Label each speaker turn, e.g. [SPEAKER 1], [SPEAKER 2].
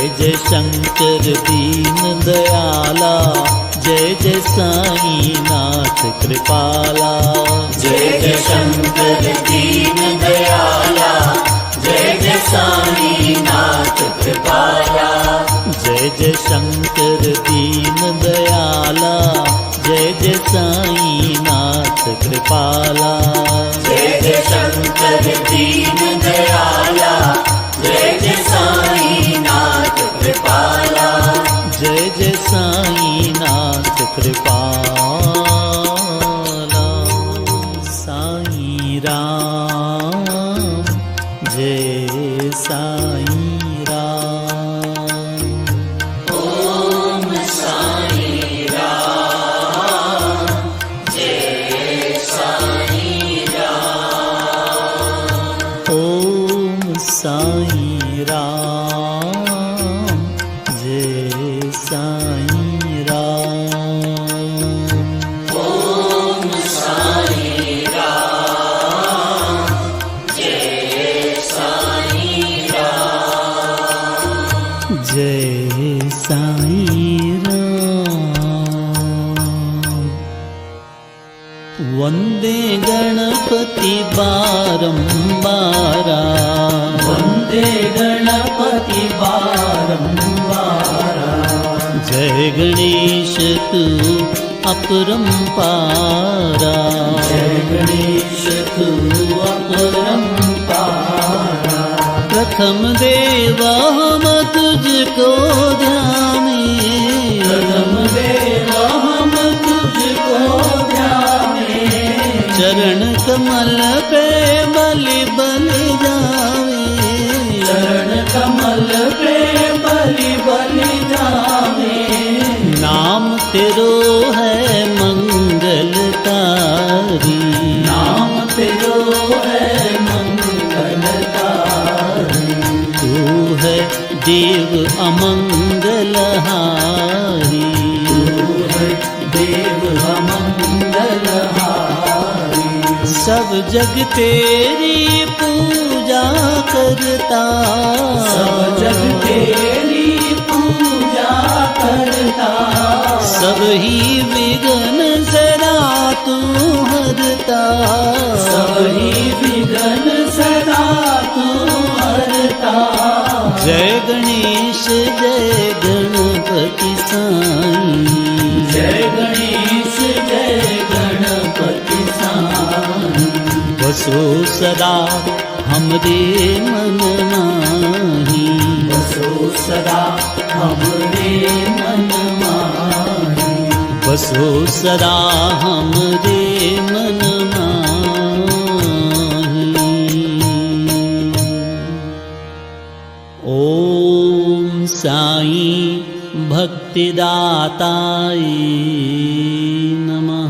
[SPEAKER 1] जय जय शंकर दीन दयाला, जय जय साईनाथ कृपाला।
[SPEAKER 2] जय जय शंकर दीन दयाला, जय जय साईनाथ कृपाला।
[SPEAKER 1] जय जय शंकर दीन दयाला, जय जय साईनाथ कृपाला।
[SPEAKER 2] जय जय शंकर दीन दयाला, जय जय साईनाथ कृपाला।
[SPEAKER 1] जय जय साईनाथ कृपाला। साई राम जय साई राम।
[SPEAKER 2] ओम साई राम जय साई राम।
[SPEAKER 1] ओम साई राम जय साई राम।
[SPEAKER 2] ओम साई राम जय साई राम।
[SPEAKER 1] जय साई राम। वंदे गणपति बारंबारा,
[SPEAKER 2] वंदे गणपति बारंबारा।
[SPEAKER 1] जय गणेश तू अपरंपारा।
[SPEAKER 2] जय गणेश तू अपरंपारा।
[SPEAKER 1] प्रथम देवा हम तुझको ध्याने,
[SPEAKER 2] प्रथम देवा हम तुझको ध्याने।
[SPEAKER 1] चरण कमल पे बलि बलि जावे।
[SPEAKER 2] चरण कमल पे बलि बलि जावे।
[SPEAKER 1] नाम तेरो है मंगलकारी,
[SPEAKER 2] नाम तेरो है मंगलकारी।
[SPEAKER 1] तू है देव अमंगलहारी।
[SPEAKER 2] तू है देव अमंगलहारी।
[SPEAKER 1] सब जग तेरी पूजा करता,
[SPEAKER 2] सब जग तेरी पूजा करता।
[SPEAKER 1] सब ही विघ्न सदा तू हरता।
[SPEAKER 2] सब ही विघ्न सदा तू हरता।
[SPEAKER 1] जय गणेश जय गणपति साईं।
[SPEAKER 2] जय गणेश जय गणपति साईं।
[SPEAKER 1] बसो सदा हमरे मन माही।
[SPEAKER 2] बसो सदा हमरे मन माही।
[SPEAKER 1] बसो सदा हमरे मन माही। ओम साईं भक्तिदाताय नमः।